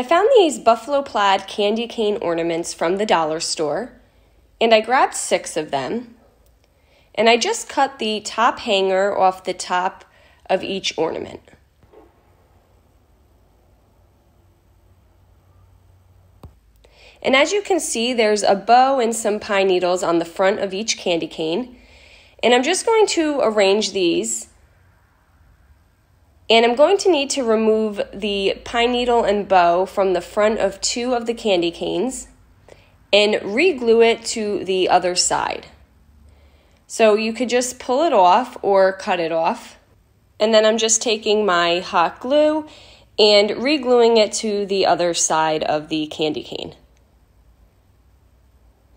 I found these buffalo plaid candy cane ornaments from the dollar store, and I grabbed 6 of them, and I just cut the top hanger off the top of each ornament. And as you can see, there's a bow and some pine needles on the front of each candy cane, and I'm just going to arrange these. And I'm going to need to remove the pine needle and bow from the front of 2 of the candy canes and re-glue it to the other side. So you could just pull it off or cut it off. And then I'm just taking my hot glue and re-gluing it to the other side of the candy cane.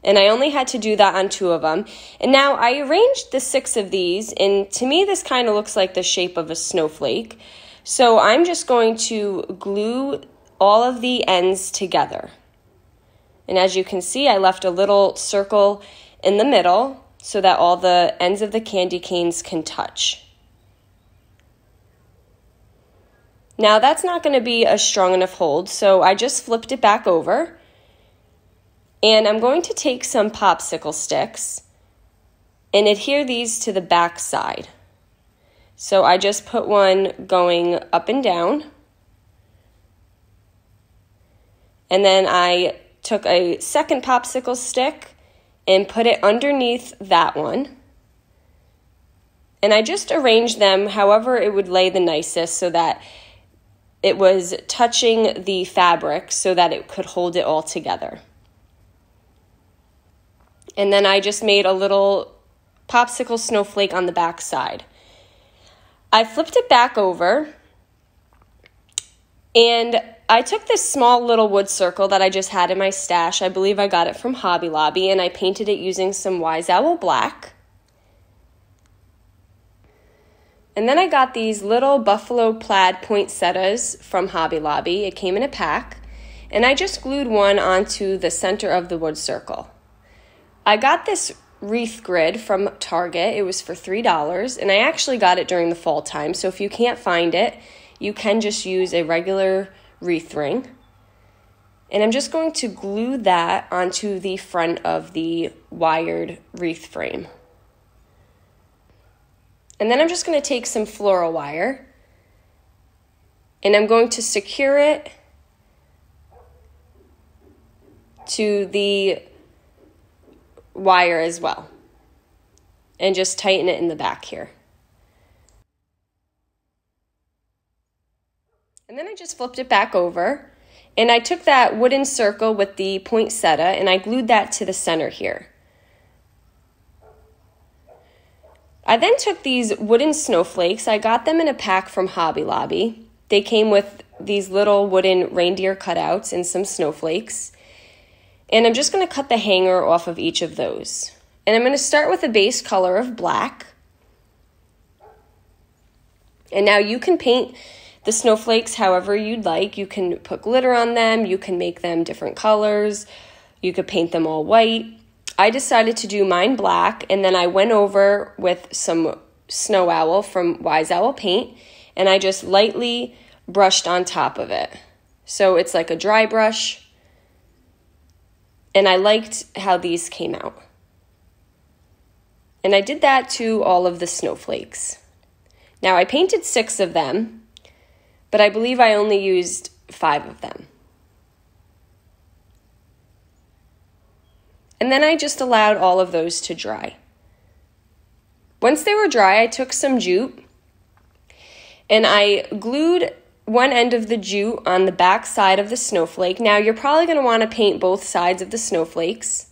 And I only had to do that on 2 of them. And now I arranged the 6 of these, and to me this kind of looks like the shape of a snowflake. So I'm just going to glue all of the ends together. And as you can see, I left a little circle in the middle so that all the ends of the candy canes can touch. Now that's not going to be a strong enough hold, so I just flipped it back over. And I'm going to take some popsicle sticks and adhere these to the back side. So I just put one going up and down. And then I took a second popsicle stick and put it underneath that one. And I just arranged them however it would lay the nicest so that it was touching the fabric so that it could hold it all together. And then I just made a little popsicle snowflake on the back side. I flipped it back over, and I took this small little wood circle that I just had in my stash. I believe I got it from Hobby Lobby, and I painted it using some Wise Owl black. And then I got these little buffalo plaid poinsettias from Hobby Lobby. It came in a pack, and I just glued one onto the center of the wood circle. I got this wreath grid from Target. It was for $3, and I actually got it during the fall time, so if you can't find it, you can just use a regular wreath ring. And I'm just going to glue that onto the front of the wired wreath frame. And then I'm just going to take some floral wire, and I'm going to secure it to the wire as well, and just tighten it in the back here. And then I just flipped it back over, and I took that wooden circle with the poinsettia and I glued that to the center here. I then took these wooden snowflakes. I got them in a pack from Hobby Lobby. They came with these little wooden reindeer cutouts and some snowflakes. And I'm just going to cut the hanger off of each of those. And I'm going to start with a base color of black. And now you can paint the snowflakes however you'd like. You can put glitter on them. You can make them different colors. You could paint them all white. I decided to do mine black, and then I went over with some Snow Owl from Wise Owl paint, and I just lightly brushed on top of it. So it's like a dry brush. And I liked how these came out. And I did that to all of the snowflakes. Now I painted 6 of them, but I believe I only used 5 of them. And then I just allowed all of those to dry. Once they were dry, I took some jute and I glued one end of the jute on the back side of the snowflake. Now you're probably going to want to paint both sides of the snowflakes.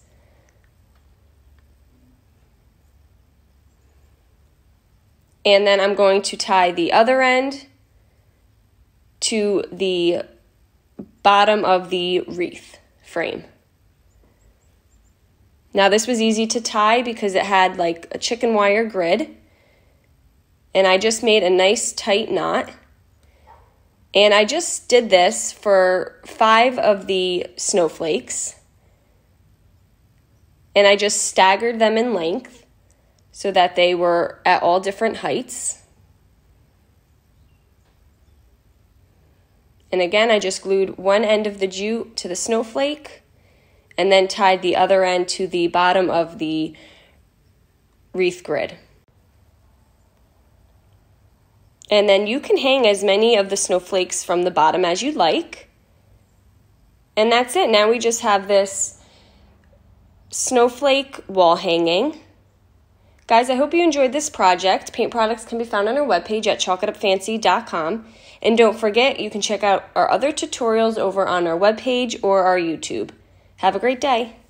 And then I'm going to tie the other end to the bottom of the wreath frame. Now this was easy to tie because it had like a chicken wire grid. And I just made a nice tight knot. And I just did this for 5 of the snowflakes. And I just staggered them in length so that they were at all different heights. And again, I just glued one end of the jute to the snowflake and then tied the other end to the bottom of the wreath grid. And then you can hang as many of the snowflakes from the bottom as you'd like. And that's it. Now we just have this snowflake wall hanging. Guys, I hope you enjoyed this project. Paint products can be found on our webpage at chalkitupfancy.com. And don't forget, you can check out our other tutorials over on our webpage or our YouTube. Have a great day.